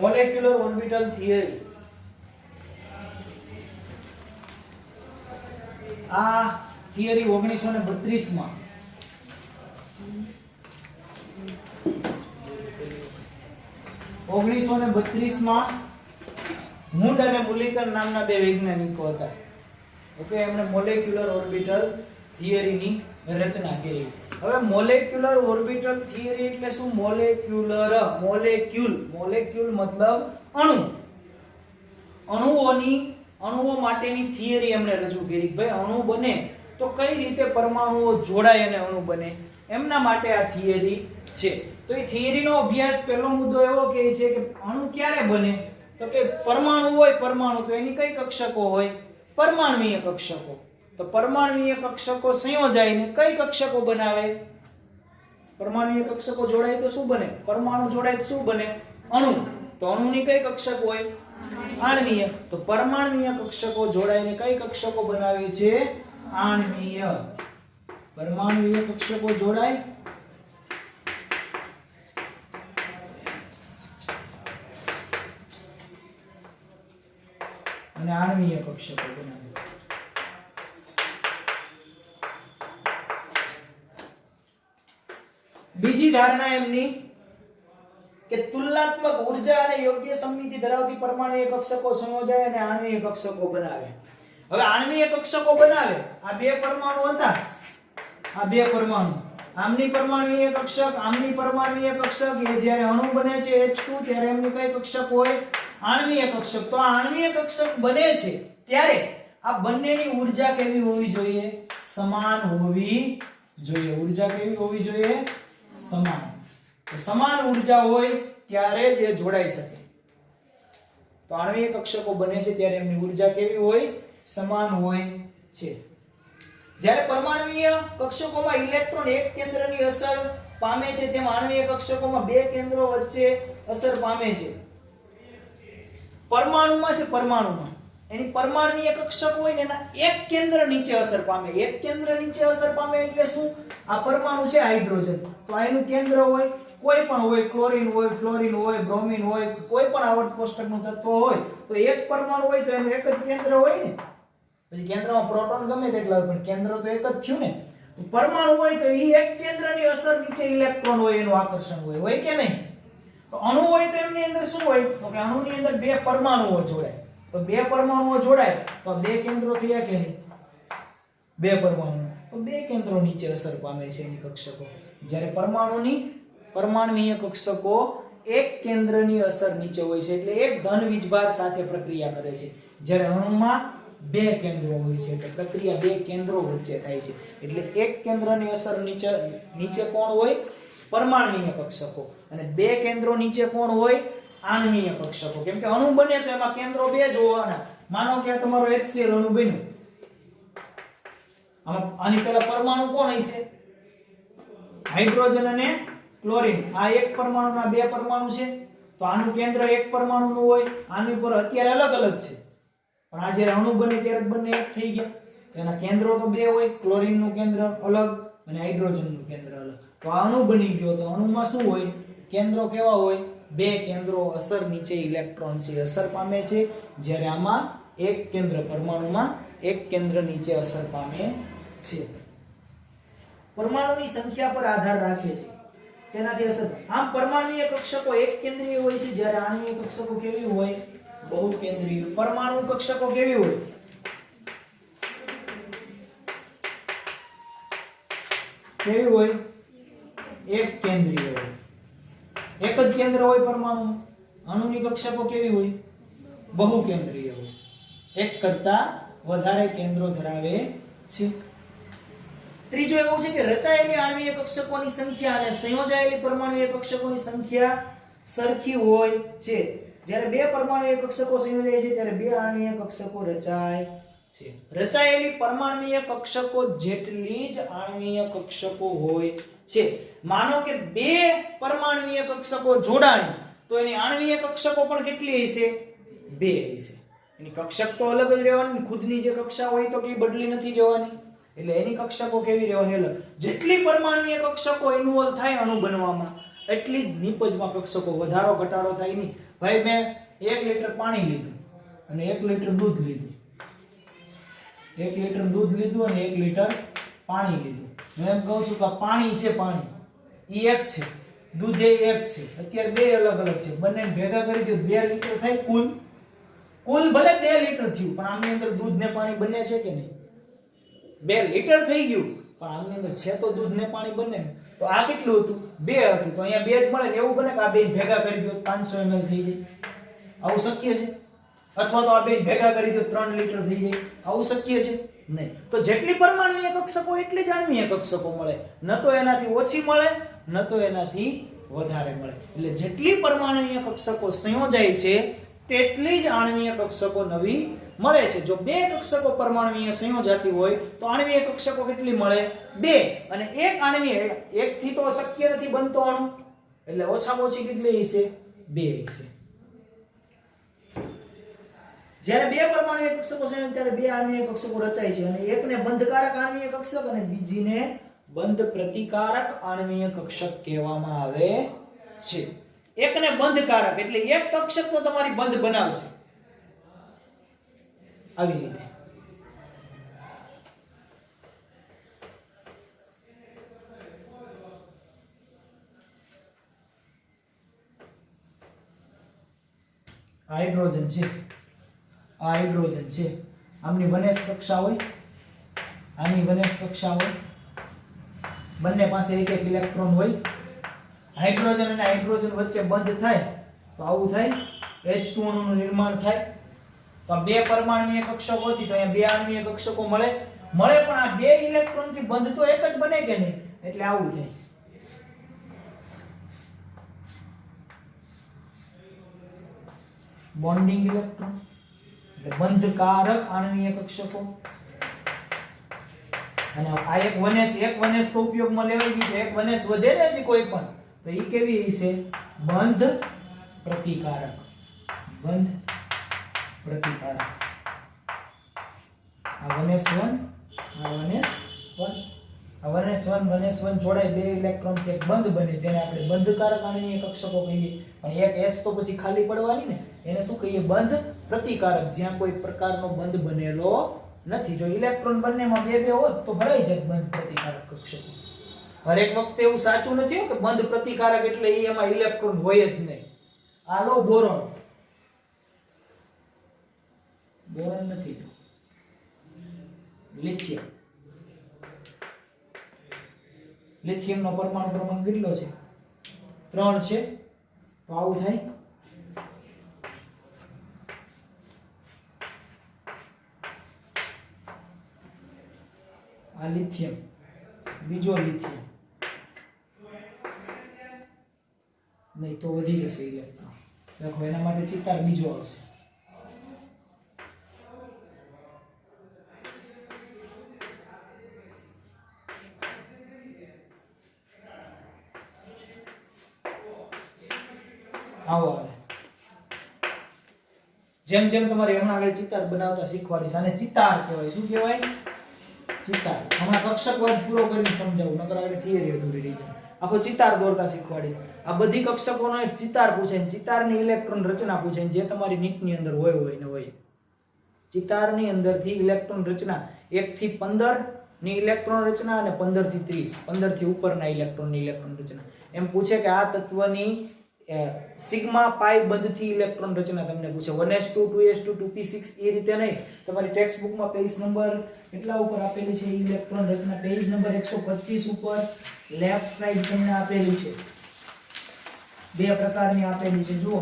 Molecular orbital theory. આ theory 1932 માં mood અને મુલિકર નામના બે વૈજ્ઞાનિકો હતા. ઓકે, એમણે મોલેક્યુલર ઓર્બિટલ થિયરીની રચના કરી. હવે મોલેક્યુલર ઓર્બિટલ થિયરી એટલે શું? મોલેક્યુલર, મોલેક્યુલ મતલબ અણુ. અણુઓ માટેની થિયરી એમણે રજૂ કરી. ભાઈ અણુ બને તો કઈ રીતે પરમાણુઓ જોડાય અને અણુ બને, એમના માટે આ થિયરી છે. તો એ થિયરીનો અભ્યાસ પહેલો મુદ્દો એવો કહે છે કે અણુ ક્યારે બને? તો કે પરમાણુ હોય, પરમાણુ તો એની કઈ કક્ષકો હોય? પરમાણ્વીય કક્ષકો. તો પરમાણ્વીય કક્ષકો સંયોજાઈને કઈ કક્ષકો બનાવે? પરમાણ્વીય કક્ષકો જોડાય તો શું બને? પરમાણુ જોડાય તો શું બને? અણુ. તો અણુની કઈ કક્ષક હોય? આણ્વીય. તો પરમાણ્વીય કક્ષકો જોડાઈને કઈ કક્ષકો બનાવે છે? આણ્વીય. પરમાણ્વીય કક્ષકો જોડાય અને આણ્વીય કક્ષકો બનાવે. બીજી ધારણા એમની કે તુલનાત્મક ઊર્જા અને યોગ્ય સમમિતિ ધરાવતી પરમાણ્વીય કક્ષકો સંયોજાય અને આણ્વીય કક્ષકો બનાવે. હવે આણ્વીય કક્ષકો બનાવે, આ બે પરમાણુ હતા, આ બે પરમાણુ, આમની પરમાણ્વીય કક્ષક, આમની પરમાણ્વીય કક્ષક, એ જ્યારે અણુ બને છે H2 ત્યારે એમની કઈ કક્ષક હોય? આણ્વીય કક્ષક. તો આ આણ્વીય કક્ષક બને છે ત્યારે આ બંનેની ઊર્જા કેવી હોવી જોઈએ? સમાન હોવી જોઈએ. ઊર્જા કેવી હોવી જોઈએ? સમાન. તો સમાન ઊર્જા હોય ત્યારે જ એ જોડાઈ શકે. તો આણ્વીય કક્ષકો બને છે ત્યારે એમની ઊર્જા કેવી હોય? સમાન હોય છે. જ્યારે પરમાણ્વીય કક્ષકોમાં ઇલેક્ટ્રોન એક કેન્દ્રની અસર પામે છે, તેમ આણ્વીય કક્ષકોમાં બે કેન્દ્રો વચ્ચે અસર પામે છે. પરમાણુમાં છે, પરમાણુમાં એની પરમાણ્વીય કક્ષક હોય ને એના એક કેન્દ્ર નીચે અસર પામે. એક કેન્દ્ર નીચે અસર પામે એટલે શું? આ પરમાણુ છે હાઇડ્રોજન, તો આ એનું કેન્દ્ર હોય, કોઈ પણ હોય, ક્લોરીન હોય, ફ્લોરીન હોય, બ્રોમિન હોય, કોઈ પણ આવર્ત કોષ્ટકનું તત્વ હોય, તો એક પરમાણુ હોય તો એનું એક જ કેન્દ્ર હોય ને. પછી કેન્દ્રમાં પ્રોટોન ગમે તેટલા હોય પણ કેન્દ્ર તો એક જ થયું ને. તો પરમાણુ હોય તો એ એક કેન્દ્રની અસર નીચે ઇલેક્ટ્રોન હોય એનું આકર્ષણ હોય કે નહીં? તો અણુ હોય તો એમની અંદર શું હોય? તો કે અણુની અંદર બે પરમાણુઓ જોડાય. તો બે પરમાણુઓ જોડાય તો બે કેન્દ્રો થયા કે નહીં? બે પરમાણુ, તો બે કેન્દ્રો નીચે અસર પામે છે એની કક્ષકો. જ્યારે પરમાણુની પરમાણ્વીય કક્ષકો એક કેન્દ્રની અસર નીચે હોય છે એટલે એક ધન વીજભાર સાથે પ્રક્રિયા કરે છે. જ્યારે અણુમાં બે કેન્દ્રો હોય છે એટલે પ્રક્રિયા બે કેન્દ્રો વચ્ચે થાય છે. એટલે એક કેન્દ્રની અસર નીચે કોણ હોય? પરમાણ્વીય કક્ષકો. અને બે કેન્દ્રો નીચે કોણ હોય? આણ્વીય કક્ષકો. કેમ કે અણુ બને તો એમાં કેન્દ્રો બે જ હોવાના. માનો કે તમારો HCl અણુ બન્યો, આની પહેલા પરમાણુ કોણ હશે? હાઇડ્રોજન અને ક્લોરીન. આ એક પરમાણુના બે પરમાણુ છે તો આનું કેન્દ્ર એક પરમાણુનું હોય, આની પર અત્યારે અલગ અલગ છે પણ આ જ્યારે અણુ બને ત્યારે બંને એક થઈ ગયા. એના કેન્દ્રો તો બે હોય, ક્લોરીનનું કેન્દ્ર અલગ અને હાઇડ્રોજનનું કેન્દ્ર અલગ. તો આ અણુ બની ગયો તો અણુમાં શું હોય? કેન્દ્રો કેવા હોય? બે કેન્દ્રો અસર નીચે ઇલેક્ટ્રોન છે અસર પામે છે, જ્યારે આમાં એક કેન્દ્ર, પરમાણુમાં એક કેન્દ્ર નીચે અસર પામે છે. પરમાણુની સંખ્યા પર આધાર રાખે છે તેનાથી અસર. આમ પરમાણ્વીય કક્ષકો એક કેન્દ્રીય હોય છે, જ્યારે આણ્વીય કક્ષકો કેવી હોય? બહુકેન્દ્રીય. પરમાણુ કક્ષકો કેવી હોય? કેવી હોય? એક કેન્દ્રીય હોય. એક જ કેન્દ્ર હોય પરમાણુમાં. અણુની કક્ષકો કેવી હોય? બહુકેન્દ્રીય હોય, એક કરતા વધારે કેન્દ્રો ધરાવે છે. ત્રીજો એવું છે કે રચાયેલી આણ્વીય કક્ષકોની સંખ્યા અને સંયોજાયેલી પરમાણ્વીય કક્ષકોની સંખ્યા સરખી હોય છે. જ્યારે બે પરમાણ્વીય કક્ષકો સંયોજાય છે ત્યારે બે આણ્વીય કક્ષકો રચાય છે. રચાયેલી પરમાણ્વીય કક્ષકો જેટલી જ આણ્વીય કક્ષકો હોય છે. માનો કે બે પરમાણ્વીય કક્ષકો જોડાય તો એની આણ્વીય કક્ષકો પણ કેટલી હશે? બે હશે. એની કક્ષક તો અલગ જ રહેવાની, ખુદની જે કક્ષા હોય તો કે બદલી નથી જવાની. એટલે એની કક્ષકો કેવી રહેવાની અલગ. જેટલી પરમાણુય કક્ષકો ઇન્વોલ્વ થાય અણુ બનવામાં એટલી જ નિપજમાં કક્ષકો વધારો ઘટાડો થાય નહીં. ભાઈ મેં 1 લીટર પાણી લીધું અને 1 લીટર દૂધ લીધું. 1 લીટર દૂધ લીધું અને 1 લીટર પાણી લીધું. હું એમ કહું છું કે પાણી છે, પાણી ઈ એક છે, દૂધ એ એક છે. અત્યારે બે અલગ અલગ છે. બંને ભેગા કરી દો 2 લીટર થાય. કુલ ભલે 2 લીટર થયું પણ આની અંદર દૂધ ને પાણી બંને છે કે નહીં? 2 લીટર થઈ ગયું પણ આની અંદર છે તો દૂધ ને પાણી બંને. તો આ કેટલું હતું? 2 હતું. તો અહીંયા 2 જ મળે ને એવું બને કે આ બે ભેગા કરી દો 500 ml થઈ જાય. આવું શક્ય છે? અથવા તો આ બે ભેગા કરી દો 3 લીટર થઈ જાય. આવું શક્ય છે? નહીં. તો જેટલી પરમાણુય કક્ષકો એટલી જ આણ્વીય કક્ષકો મળે. ન તો એનાથી ઓછી મળે ન તો એનાથી વધારે મળે. એટલે જેટલી પરમાણુય કક્ષકો સંયોજાય છે તેટલી જ આણ્વીય કક્ષકો નવી મળે છે. જો 2 કક્ષકો પરમાણુય સંયોજાતી હોય તો આણ્વીય કક્ષકો કેટલી મળે? 2. અને એક આણ્વીય એકથી તો શક્ય નથી બનતો અણુ, એટલે ઓછામાં ઓછી કેટલી હશે? 2 હશે. જ્યારે 2 પરમાણુય કક્ષકો સંયોજાય ત્યારે 2 આણ્વીય કક્ષકો રચાય છે અને એકને બંધકારક આણ્વીય કક્ષક અને બીજીને બંધ પ્રતિકારક આણ્વીય કક્ષક કહેવામાં આવે છે. એકને બંધકારક એટલે એક કક્ષક તો તમારી બંધ બનાવશે આવી રીતે. હાઇડ્રોજન છે, આ હાઇડ્રોજન છે. આમની વનેશ કક્ષા હોય, આની વનેશ કક્ષા હોય. બંને પાસે એક એક ઇલેક્ટ્રોન હોય. હાઇડ્રોજન અને હાઇડ્રોજન વચ્ચે બંધ થાય તો આવું થાય, H2 અણુનું નિર્માણ થાય. તો આ 2 પરમાણુય કક્ષકો હતી તો અહીંયા 2 આણ્વીય કક્ષકો મળે પણ આ 2 ઇલેક્ટ્રોન થી બંધ તો એક જ બને કે નહીં? એટલે આવું થાય. બોન્ડિંગ ઇલેક્ટ્રોન એટલે બંધકારક આણ્વીય કક્ષકો. અને આ એક વનેશ તો ઉપયોગમાં લેવાઈ ગયું. એક વનેશ વધે ને હજી કોઈ પણ તો ઈ કેવી હશે? બંધ પ્રતિકારક. બંધ પ્રતિકારક. આ વનેશ 1 આ વનેશ 1 આ વનેશ 1 જોડાય 2 ઇલેક્ટ્રોન થી એક બંધ બને જેને આપણે બંધકારક આણ્વીય કક્ષકો કહીએ. પણ એક S તો પછી ખાલી પડવાની ને, એને શું કહીએ? બંધ પ્રતિકારક. જ્યાં કોઈ પ્રકારનો બંધ બનેલો નથી. જો ઇલેક્ટ્રોન બંનેમાં 2 હોત તો ભરાઈ જાય બંધ પ્રતિકારક કક્ષકો. હરેક વખતે એવું સાચું નથી કે બંધ પ્રતિકારક એટલે એમાં ઇલેક્ટ્રોન હોય જ નહીં. આ લો બોરોન. બોરોન નથી, લિથિયમ. લિથિયમનો પરમાણુ ક્રમાંક કેટલો છે? 3 છે. તો આવું થાય. આ લિથિયમ, બીજો લિથિયમ. નહીં તો વધી જશે ઇલેક્ટ્રોન. देखो એના માટે ચિતાર બીજો આવશે. આવો આવે. જેમ જેમ તમારે હમણાં આગળ ચિતાર બનાવતા શીખવાડીશ. આને ચિતાર કહેવાય. શું કહેવાય? ચિતાર. હમણાં કક્ષક વર્ગ પૂરો કરીને સમજાવું, નકર આગળ થિયરી અધૂરી રહી જાય. આખો ચિતાર દોરતા શીખવાડીશ. આ બધી કક્ષકોનો એક ચિતાર પૂછાય, ચિતારની ઇલેક્ટ્રોન રચના પૂછાય, જે તમારી નીટની અંદર હોય ને હોય. ચિતારની અંદરથી ઇલેક્ટ્રોન રચના 1 થી 15 ની ઇલેક્ટ્રોન રચના અને 15 થી 30, 15 થી ઉપરના ઇલેક્ટ્રોનની ઇલેક્ટ્રોન રચના. એમ પૂછે કે આ તત્વની સિગ્મા પાઈ બંધથી ઇલેક્ટ્રોન રચના તમને પૂછે. 1s2 2s2 2p6 એ રીતે નહીં. તમારી ટેક્સ્ટ બુકમાં પેજ નંબર કેટલા ઉપર આપેલી છે ઇલેક્ટ્રોન રચના? પેજ નંબર 125 ઉપર લેફ્ટ સાઈડ તમને આપેલી છે. 2 પ્રકારની આપેલી છે. જુઓ,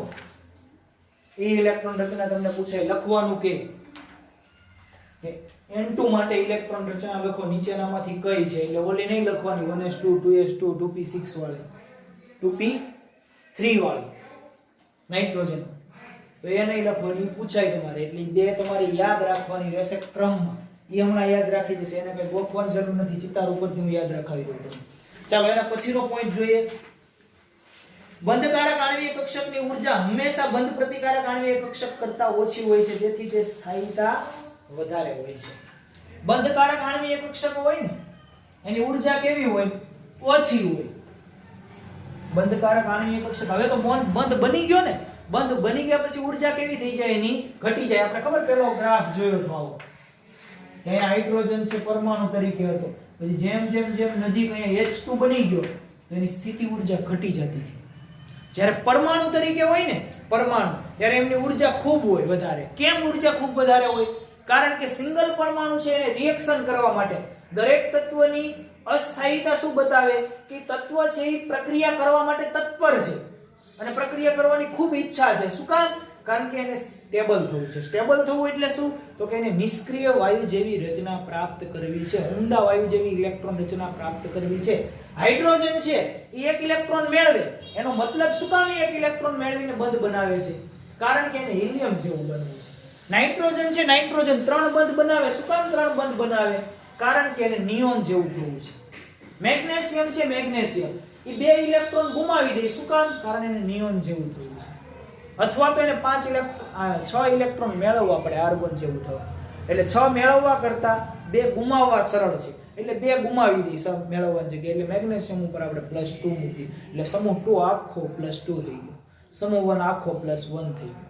એ ઇલેક્ટ્રોન રચના તમને પૂછે. લખવાનું કે N2 માટે ઇલેક્ટ્રોન રચના લખો. નીચેનામાંથી કઈ છે? એટલે ઓલી નહીં લખવાની 1s2 2s2 2p6 વાળી, 2p3 વાળી નાઇટ્રોજન. તો એ નહીં લખવાની, પૂછાય તમારે. એટલે 2 તમારે યાદ રાખવાની રહેશે ક્રમમાં. એ હમણાં યાદ રાખી જશે, એને કઈ ગોખવાની જરૂર નથી. ચિતાર ઉપરથી હું યાદ રખાવી દઉં તમને. ચાલો એના પછીનો પોઈન્ટ જોઈએ. બંધકારક આણ્વીય કક્ષકની ઊર્જા હંમેશા બંધ પ્રતિકારક આણ્વીય કક્ષક કરતા ઓછી હોય છે, તેથી તે સ્થાયીતા વધારે હોય છે. બંધકારક આણ્વીય કક્ષકો હોય ને એની ઊર્જા કેવી હોય? ઓછી હોય. બંધકારક આણ્વીય કક્ષક, હવે તો બંધ બની ગયો ને, બંધ બની ગયા પછી ઊર્જા કેવી થઈ જાય? એની ઘટી જાય. આપણે ખબર પેલો ગ્રાફ જોયો તો આવો, કે હાઇડ્રોજન છે પરમાણુ તરીકે હતો, પછી જેમ જેમ જેમ નજીક અહીંયા H2 બની ગયો તો એની સ્થિતિ ઊર્જા ઘટી જતી હતી. જ્યારે પરમાણુ તરીકે હોય ને પરમાણુ, ત્યારે એમની ઊર્જા ખૂબ હોય વધારે. કેમ ઊર્જા ખૂબ વધારે હોય? કારણ કે સિંગલ પરમાણુ છે એને રિએક્શન કરવા માટે દરેક તત્વની અસ્થાયીતા શું બતાવે? કે તત્વ છે એ પ્રક્રિયા કરવા માટે તત્પર છે અને પ્રક્રિયા કરવાની ખૂબ ઈચ્છા છે. શું કામ? કારણ કે એને સ્ટેબલ થવું છે. સ્ટેબલ થવું એટલે શું? તો કે એને નિષ્ક્રિય વાયુ જેવી રચના પ્રાપ્ત કરવી છે, ઊંડા વાયુ જેવી ઇલેક્ટ્રોન રચના પ્રાપ્ત કરવી છે. હાઇડ્રોજન છે એ એક ઇલેક્ટ્રોન મેળવે, એનો મતલબ શું કામ એક ઇલેક્ટ્રોન મેળવીને બંધ બનાવે છે? કારણ કે એને હિલિયમ જેવું બનવું છે. નાઇટ્રોજન છે, નાઇટ્રોજન 3 બંધ બનાવે. શું કામ 3 બંધ બનાવે? કારણ કે એને નિયોન જેવું થવું છે. મેગ્નેશિયમ છે, મેગ્નેશિયમ એ 2 ઇલેક્ટ્રોન ગુમાવી દે. શું કામ? કારણ એને નિયોન જેવું થવું છે. અથવા તો એને 6 ઇલેક્ટ્રોન મેળવવા પડે આર્ગોન જેવું થવા. એટલે 6 મેળવવા કરતા 2 ગુમાવવા સરળ છે. એટલે 2 ગુમાવી દે સબ મેળવવાની જગ્યાએ. એટલે મેગ્નેશિયમ ઉપર આપણે +2 મૂકી, એટલે સમૂહ 2 આખો +2 થઈ ગયો, સમૂહ 1 આખો +1 થઈ ગયો.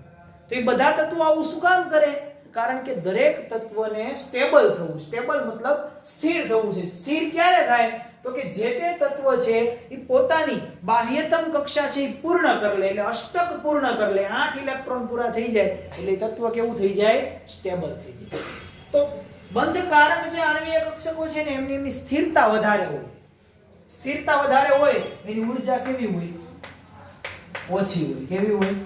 તો એ બધા તત્વો આવું શું કામ કરે? કારણ કે દરેક તત્વને સ્ટેબલ થવું. સ્ટેબલ મતલબ સ્થિર થવું છે. સ્થિર ક્યારે થાય? તો કે જે તે તત્વ છે એ પોતાની બાહ્યતમ કક્ષા છે એ પૂર્ણ કરી લે, એટલે અષ્ટક પૂર્ણ કરી લે, 8 ઇલેક્ટ્રોન પૂરા થઈ જાય એટલે તત્વ કેવું થઈ જાય? સ્ટેબલ થઈ જાય. તો બંધકારક જે આણ્વીય કક્ષકો છે ને એમની સ્થિરતા વધારે હોય. સ્થિરતા વધારે હોય એની ઊર્જા કેવી હોય? ઓછી હોય. કેવી હોય?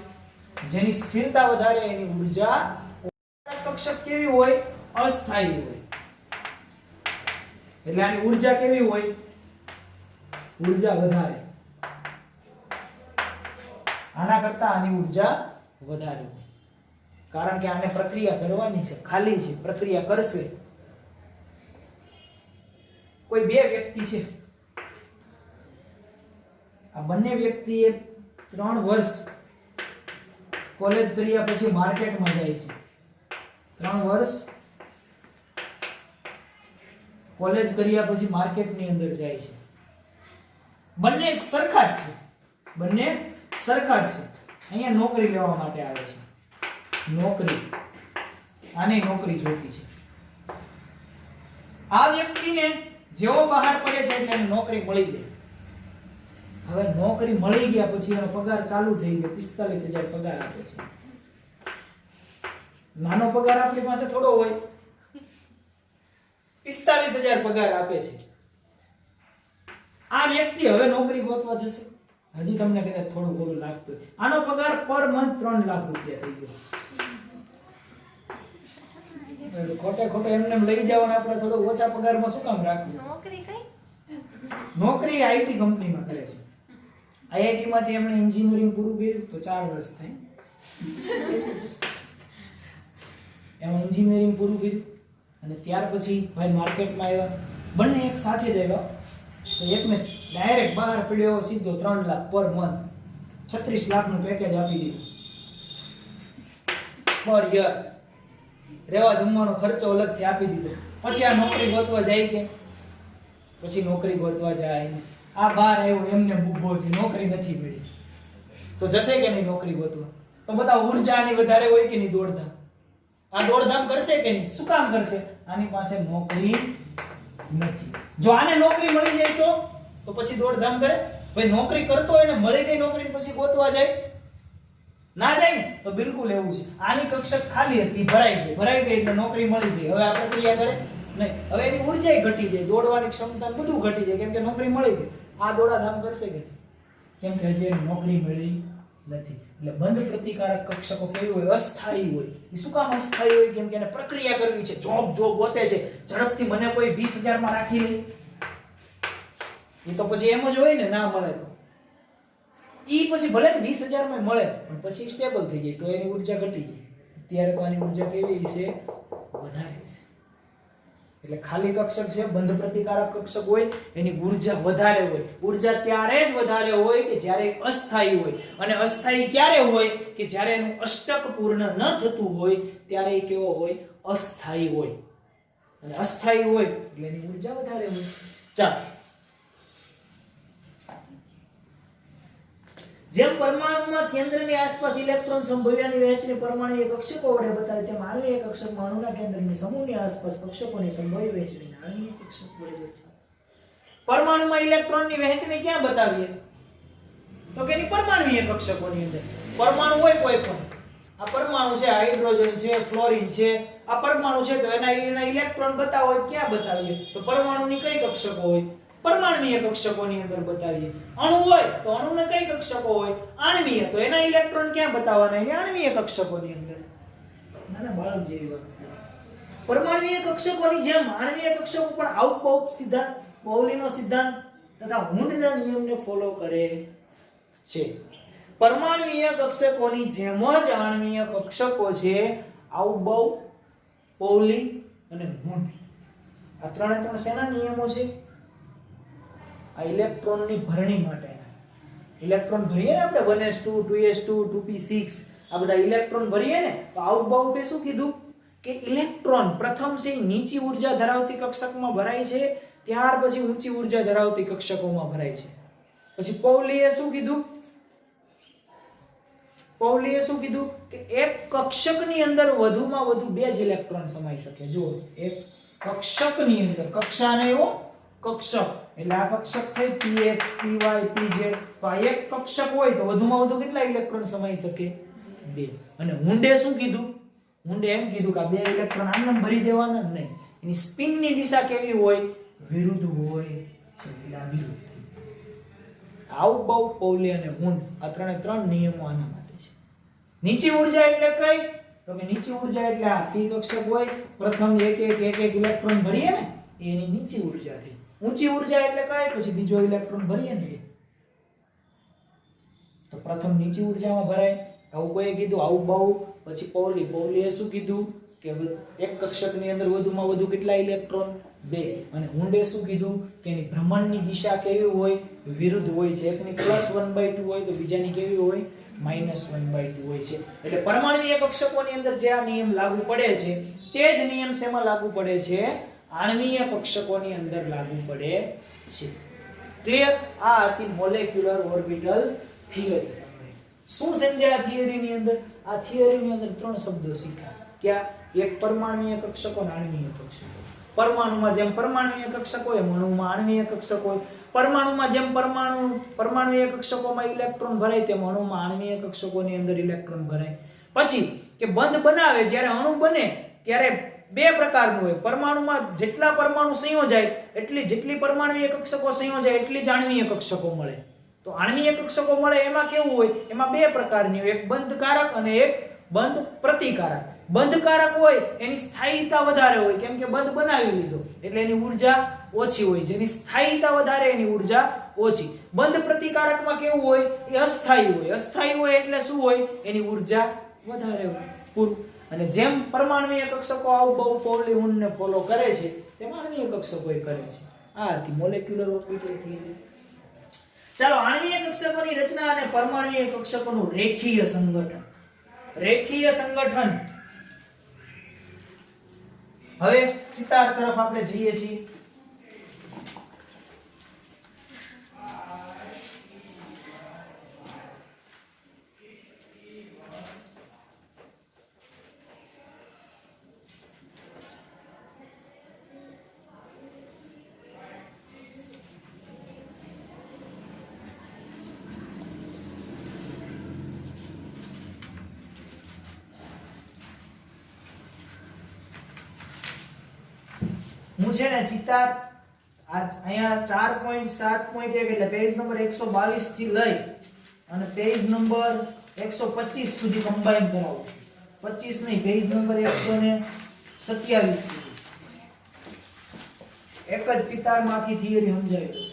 જેની સ્થિરતા વધારે એની ઊર્જા કક્ષક કેવી હોય? અસ્થાયી હોય. એટલે આની ઊર્જા કેવી હોય? ઊર્જા વધારે. આના કરતા આની ઊર્જા વધારે હોય. કારણ કે આને પ્રક્રિયા કરવાની છે, ખાલી છે, પ્રક્રિયા કરશે. કોઈ 2 વ્યક્તિ છે, આ બંને વ્યક્તિએ 3 વર્ષ કોલેજ કર્યા પછી માર્કેટમાં જાય છે. 3 વર્ષ કોલેજ કર્યા પછી માર્કેટની અંદર જાય છે. બંને સરખા જ છે, બંને સરખા જ છે. અહીંયા નોકરી લેવા માટે આવે છે. નોકરી, આને નોકરી જોતી છે. આ વ્યક્તિને જેવો બહાર પડે છે એટલે એને નોકરી મળી જાય. હવે નોકરી મળી ગયા પછી એનો પગાર ચાલુ થઈ ગયો, 45,000 પગાર આપે છે. નાનો પગાર આપણી પાસે થોડો હોય, 45,000 પગાર આપે છે. આ વ્યક્તિ હવે નોકરી ગોતવા જશે. હજી તમને કદાચ થોડું થોડું લાગતું હોય. આનો પગાર પર મંથ 3 લાખ રૂપિયા થઈ ગયો. ખોટે ખોટે એમને લઈ જવાના, આપણે થોડો ઓછા પગારમાં શું કામ રાખવું? નોકરી કઈ? નોકરી આઈટી કંપનીમાં કરે છે. આઈઆઈટી માંથી એમણે એન્જિનિયરિંગ પૂરું કર્યું તો 4 વર્ષ થાય. એમાં એન્જિનિયરિંગ પૂરું કર્યું અને ત્યાર પછી ભાઈ માર્કેટમાં આવ્યા. બંને એક સાથે જ આવ્યા. તો એકને ડાયરેક્ટ બહાર પડ્યો સીધો 3 લાખ પર મંથ, 36 લાખનું પેકેજ આપી દીધું પર યર. રહેવા જમવાનો ખર્ચો અલગથી આપી દીધો. પછી આ નોકરી ગોતવા જાય કે? પછી નોકરી ગોતવા જાય ને આ બહાર આવ્યો એમને ઊભો છે, નોકરી નથી મળી, તો જશે કે નહીં નોકરી ગોતવા? તો બધા ઊર્જા આની વધારે હોય કે નહીં? દોડધામ. આ દોડધામ કરશે કે નહીં? શું કામ કરશે? આની પાસે નોકરી નથી. જો આને નોકરી મળી જાય તો પછી દોડધામ કરે? ભાઈ નોકરી કરતો હોય ને મળી ગઈ નોકરી પછી ગોતવા જાય? ના જાય ને? તો બિલકુલ એવું છે. આની કક્ષક ખાલી હતી, ભરાઈ ગઈ એટલે નોકરી મળી ગઈ. હવે આ પ્રક્રિયા કરે નહીં. હવે એની ઊર્જા ઘટી જાય, દોડવાની ક્ષમતા બધું ઘટી જાય, કેમ કે નોકરી મળી ગઈ. આ દોડાધામ કરશે કે? કેમ કે હજી નોકરી મળી નથી. એટલે બંધ પ્રતિકારક કક્ષકો કેવી હોય? અસ્થાયી હોય. એ શું કામ અસ્થાયી હોય? કેમ કે એને પ્રક્રિયા કરવી છે, જોબ ગોતે છે. ઝડપથી મને કોઈ 20,000 માં રાખી લે, એ તો પછી એમ જ હોય ને, ના મળે તો ઈ પછી ભલે 20,000 માં મળે પણ પછી સ્ટેબલ થઈ જાય તો એની ઊર્જા ઘટી જાય. ત્યારે તો આની ઊર્જા કેવી છે? વધારે છે. એટલે ખાલી કક્ષક છે, બંધ પ્રતિકારક કક્ષક હોય એની ઊર્જા વધારે હોય. ઊર્જા ત્યારે જ વધારે હોય કે જ્યારે અસ્થાયી હોય. અને અસ્થાયી ક્યારે હોય? કે જ્યારે એનું અષ્ટક પૂર્ણ ન થતું હોય ત્યારે એ કેવો હોય? અસ્થાયી હોય. અને અસ્થાયી હોય એટલે એની ઊર્જા વધારે હોય. ચાલો, જેમ પરમાણુમાં કેન્દ્રની આસપાસ ઇલેક્ટ્રોન સંભવ્યની વહેંચણી પરમાણુય કક્ષકો વડે બતાવે તેમ આણ્વિય કક્ષકમાં અણુના કેન્દ્રની સમૂહની આસપાસ કક્ષકોની સંભવ્ય વહેંચણી આણ્વિય કક્ષક વડે દર્શાવે. પરમાણુમાં ઇલેક્ટ્રોનની વહેંચણી ક્યાં બતાવીએ? તો કે એની પરમાણુય કક્ષકોની અંદર. પરમાણુ હોય કોઈ પણ, આ પરમાણુ છે, હાઇડ્રોજન છે, ફ્લોરિન છે, આ પરમાણુ છે, તો એના ઇલેક્ટ્રોન બતાવો હોય ક્યાં બતાવીએ? તો પરમાણુની કઈ કક્ષકો હોય? પરમાણુય કક્ષકોની અંદર બતાવીએ. અણુ હોય તો અણુને કઈ કક્ષકો હોય? આણ્વીય, તો એના ઇલેક્ટ્રોન ક્યાં બતાવવાના? એની આણ્વીય કક્ષકોની અંદર. નાના બાળક જેવી વાત. પરમાણુય કક્ષકોની જેમ આણ્વીય કક્ષકો પણ આઉટ-બાઉટ સિદ્ધાંત, પાઉલીનો સિદ્ધાંત તથા હુન્ડના નિયમને ફોલો કરે છે. પરમાણુય કક્ષકોની જેમ જ આણ્વીય કક્ષકો છે આઉટ-બાઉટ, પાઉલી અને હુન્ડ. આ ત્રણે શેના નિયમો છે? આ ઇલેક્ટ્રોનની ભરણી માટેના. ઇલેક્ટ્રોન ભરીએ ને આપણે 1s2 2s2 2p6 આ બધા ઇલેક્ટ્રોન ભરીએ ને, તો આઉટ-બાઉટ એ શું કીધું કે ઇલેક્ટ્રોન પ્રથમ છે નીચી ઊર્જા ધરાવતી કક્ષકમાં ભરાય છે, ત્યાર પછી ઊંચી ઊર્જા ધરાવતી કક્ષકોમાં ભરાય છે. પછી પાઉલીએ શું કીધું? પાઉલીએ શું કીધું કે એક કક્ષકની અંદર વધુમાં વધુ 2 જ ઇલેક્ટ્રોન સમાઈ શકે. જો એક કક્ષકની અંદર, કક્ષા ને એવો કક્ષક એટલે આ કક્ષક થઈ px py pz, તો આ એક કક્ષક હોય તો વધુમાં વધુ કેટલા ઇલેક્ટ્રોન સમાઈ શકે? 2. અને હુન્ડે શું કીધું? હુન્ડે એમ કીધું કે આ 2 ઇલેક્ટ્રોન આમ ભરી દેવાના નહીં, એની સ્પિનની દિશા કેવી હોય? વિરુદ્ધ હોય છે. એટલે આ વિરુદ્ધ. આઉટ-બાઉટ, પાઉલી અને હુન્ડ આ ત્રણ નિયમો આના માટે છે. નીચી ઊર્જા એટલે કઈ? તો કે નીચી ઊર્જા એટલે આ p કક્ષક હોય, પ્રથમ એક ઇલેક્ટ્રોન ભરીએ ને એની નીચી ઊર્જા થઈ. ઊંચી ઊર્જા એટલે કઈ? પછી બીજો ઇલેક્ટ્રોન ભરીએ ને તો પ્રથમ નીચી ઊર્જામાં ભરાય. આવું કોઈ કીધું આઉટ-બાઉટ. પછી પાઉલી, પાઉલીએ શું કીધું કે એક કક્ષકની અંદર વધુમાં વધુ કેટલા ઇલેક્ટ્રોન? 2. અને હુન્ડે શું કીધું કે એની ભ્રમણની દિશા કેવી હોય? વિરુદ્ધ હોય છે. એકની +1/2 હોય તો બીજાની કેવી હોય? -1/2 હોય છે. એટલે પરમાણુય કક્ષકોની અંદર જે આ નિયમ લાગુ પડે છે તે જ નિયમ શેમાં લાગુ પડે છે? આણ્વીય કક્ષકોની અંદર લાગુ પડે છે. ક્લિયર? આ હતી મોલેક્યુલર ઓર્બિટલ થિયરી. શું સમજાય આ થિયરીની અંદર? આ થિયરીની અંદર 3 શબ્દો શીખ્યા. ક્યાં? એક પરમાણુય કક્ષકો અને આણ્વીય કક્ષકો. પરમાણુમાં જેમ પરમાણુય કક્ષકો હોય, અણુમાં આણ્વીય કક્ષકો હોય. પરમાણુમાં જેમ પરમાણુય કક્ષકોમાં ઇલેક્ટ્રોન ભરાય તેમ અણુમાં આણ્વીય કક્ષકોની અંદર ઇલેક્ટ્રોન ભરાય. પછી કે બંધ બનાવે, જ્યારે અણુ બને ત્યારે 2 પ્રકારનું હોય. પરમાણુમાં જેટલા પરમાણુ સંયોજાય જેટલી પરમાણુય કક્ષકો સંયોજાય એટલી જ આણ્વીય કક્ષકો મળે. તો આણ્વીય કક્ષકો મળે એમાં કેવું હોય? એમાં 2 પ્રકારની હોય, એક બંધકારક અને એક બંધ પ્રતિકારક. બંધકારક હોય એની સ્થાયીતા વધારે હોય, કેમ કે બંધ બનાવી લીધો એટલે એની ઊર્જા ઓછી હોય. જેની સ્થાયીતા વધારે એની ઊર્જા ઓછી. બંધ પ્રતિકારકમાં કેવું હોય? એ અસ્થાયી હોય. અસ્થાયી હોય એટલે શું હોય? એની ઊર્જા વધારે હોય. પૂરું. અને જેમ પરમાણુય કક્ષકો આઉટ-બાઉટ, પાઉલી, હુન્ડને ફોલો કરે છે તેમ આણ્વીય કક્ષકો કરે છે. આ હતી મોલેક્યુલર ઓર્બિટલ થિયરી. ચાલો, આણ્વીય કક્ષકોની રચના અને પરમાણુય કક્ષકોનું રેખીય સંગઠન. રેખીય સંગઠન. હવે ચિતાર તરફ આપણે જઈએ છીએ. હું છે ને ચિતાર અહીંયા 4.7.1 એટલે પેજ નંબર 122 થી લઈ અને પેજ નંબર 125 સુધી કમ્બાઈન કરાવું. 25 નહીં, પેજ નંબર 127 સુધી એક જ ચિતારમાં આખી થિયરી સમજાવી.